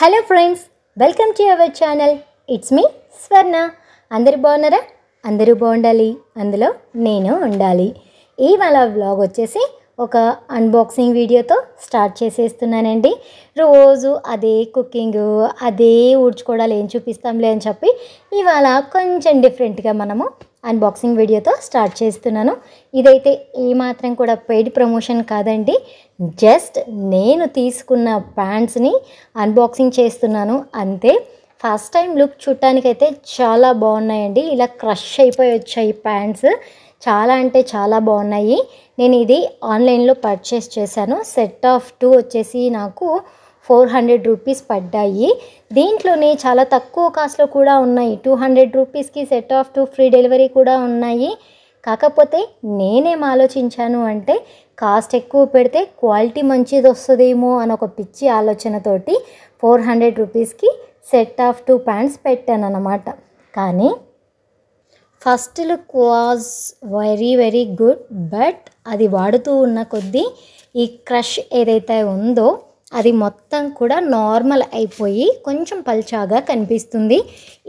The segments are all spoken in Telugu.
Hello friends, welcome to our channel. It's me స్వర్ణ. అందరు బాగున్నారా? అందరూ బాగుండాలి, అందులో నేను ఉండాలి. ఇవాళ వ్లాగ్ వచ్చేసి ఒక అన్బాక్సింగ్ వీడియోతో స్టార్ట్ చేసేస్తున్నానండి. రోజు అదే కుకింగ్, అదే ఊడ్చుకోవడాలు ఏం చూపిస్తాంలే అని చెప్పి ఇవాళ కొంచెం డిఫరెంట్గా మనము అన్బాక్సింగ్ వీడియోతో స్టార్ట్ చేస్తున్నాను. ఇదైతే ఏమాత్రం కూడా పెయిడ్ ప్రమోషన్ కాదండి, జస్ట్ నేను తీసుకున్న ప్యాంట్స్ని అన్బాక్సింగ్ చేస్తున్నాను అంతే. ఫస్ట్ టైం లుక్ చూడటానికైతే చాలా బాగున్నాయండి. ఇలా క్రష్ అయిపోయి వచ్చాయి ప్యాంట్స్, చాలా అంటే చాలా బాగున్నాయి. నేను ఇది ఆన్లైన్లో పర్చేస్ చేశాను. సెట్ ఆఫ్ 2 వచ్చేసి నాకు 400 రూపీస్ పడ్డాయి. దీంట్లోనే చాలా తక్కువ కాస్ట్లో కూడా ఉన్నాయి. 200 రూపీస్కి సెట్ ఆఫ్ 2 ఫ్రీ డెలివరీ కూడా ఉన్నాయి. కాకపోతే నేనేం ఆలోచించాను అంటే, కాస్ట్ ఎక్కువ పెడితే క్వాలిటీ మంచిది వస్తుందేమో అని ఒక పిచ్చి ఆలోచనతోటి 400 రూపీస్కి సెట్ ఆఫ్ 2 ప్యాంట్స్ పెట్టాను అన్నమాట. కానీ first look was very good, but అది వాడుతూ ఉన్న కొద్దీ ఈ క్రష్ ఏదైతే ఉందో అది మొత్తం కూడా నార్మల్ అయిపోయి కొంచెం పల్చాగా కనిపిస్తుంది.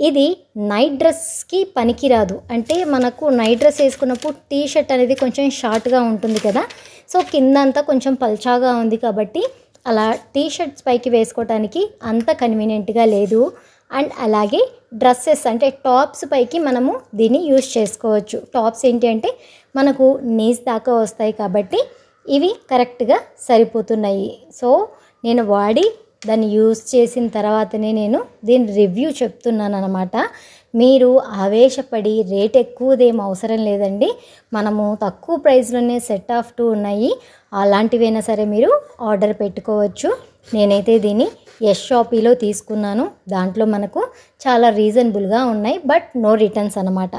ఇది నైట్ డ్రెస్కి పనికిరాదు. అంటే మనకు నైట్ డ్రెస్ వేసుకున్నప్పుడు టీ షర్ట్ అనేది కొంచెం షార్ట్గా ఉంటుంది కదా, సో కిందంతా కొంచెం పల్చాగా ఉంది కాబట్టి అలా టీ షర్ట్స్ పైకి వేసుకోవటానికి అంత కన్వీనియంట్గా లేదు. అండ్ అలాగే డ్రెస్సెస్ అంటే టాప్స్ పైకి మనము దీన్ని యూజ్ చేసుకోవచ్చు. టాప్స్ ఏంటి అంటే మనకు నీస్ దాకా వస్తాయి కాబట్టి ఇవి కరెక్ట్గా సరిపోతున్నాయి. సో నేను వాడి దాన్ని యూజ్ చేసిన తర్వాతనే నేను దీని రివ్యూ చెప్తున్నాను అనమాట. మీరు ఆవేశపడి రేట్ ఎక్కువదేం అవసరం లేదండి. మనము తక్కువ ప్రైస్లోనే సెట్ ఆఫ్ 2 ఉన్నాయి, అలాంటివైనా సరే మీరు ఆర్డర్ పెట్టుకోవచ్చు. నేనైతే దీన్ని యష్ షాపీలో తీసుకున్నాను. దాంట్లో మనకు చాలా రీజనబుల్గా ఉన్నాయి, బట్ నో రిటర్న్స్ అనమాట.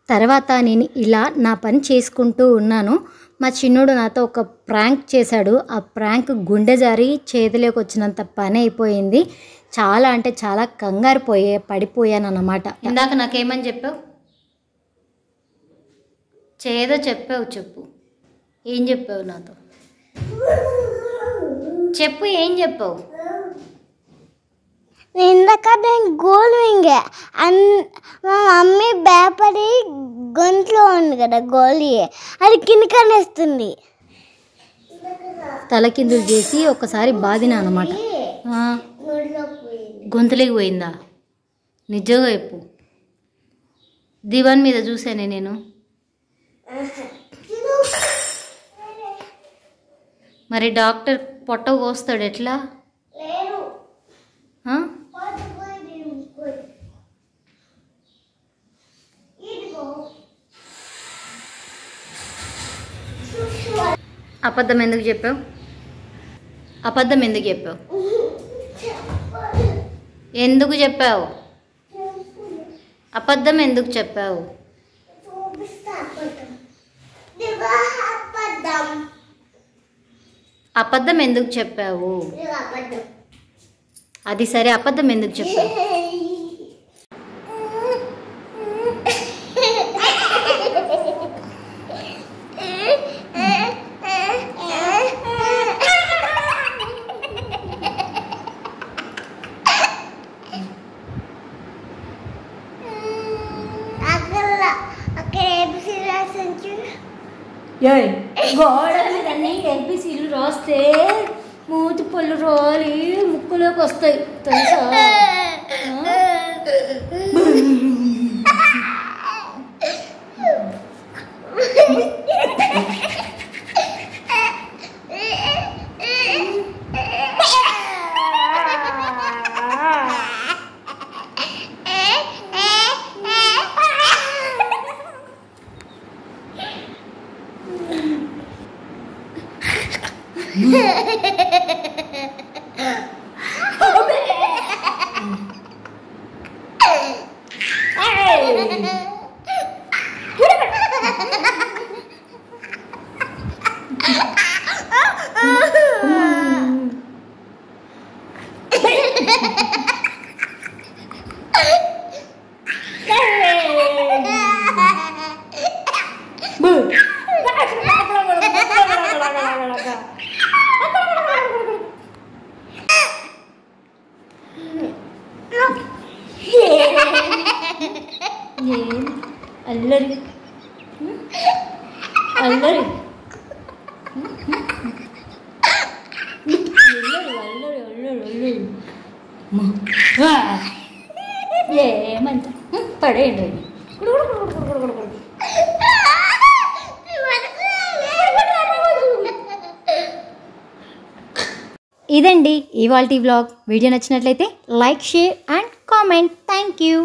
తర్వాత నేను ఇలా నా పని చేసుకుంటూ ఉన్నాను. మా చిన్నోడు నాతో ఒక ప్రాంక్ చేశాడు. ఆ ప్రాంక్ గుండె జారి చేతిలోకి వచ్చినంత పని అయిపోయింది. చాలా అంటే చాలా కంగారు పడిపోయాను అన్నమాట. ఇందాక నాకేమని చెప్పావు? చేదో చెప్పావు, చెప్పు. ఏం చెప్పావు నాతో? చెప్పు, ఏం చెప్పావు? ఇందాక నేను గోలు మింగే మా మమ్మీ భయపడి గొంతులో ఉంది కదా గోలి, అది కిందకనేస్తుంది. తలకిందులు చేసి ఒకసారి బాధినా అనమాట. గొంతులోకి పోయిందా? నిజంగా చెప్పు. దివాన్ మీద చూసానే నేను. మరి డాక్టర్ పొట్ట కోస్తాడు ఎట్లా? అబద్ధం ఎందుకు చెప్పావు? అబద్ధం ఎందుకు చెప్పావు? ఎందుకు చెప్పావు? అబద్ధం ఎందుకు చెప్పావు? అబద్ధం ఎందుకు చెప్పావు? అది సరే, అబద్ధం ఎందుకు చెప్పావు? గోడల మీద అన్ని ఏబిసిలు రాస్తే మూతి పళ్ళు రాలి ముక్కులోకి వస్తాయి తెలుసా? ఏం అల్లరి అల్లరి అల్లరి అల్లరి అల్లరి ఏమంత పడేయండి. ఇదండి ఇవాల్టి వ్లాగ్. వీడియో నచ్చినట్లయితే like, share and comment. Thank you.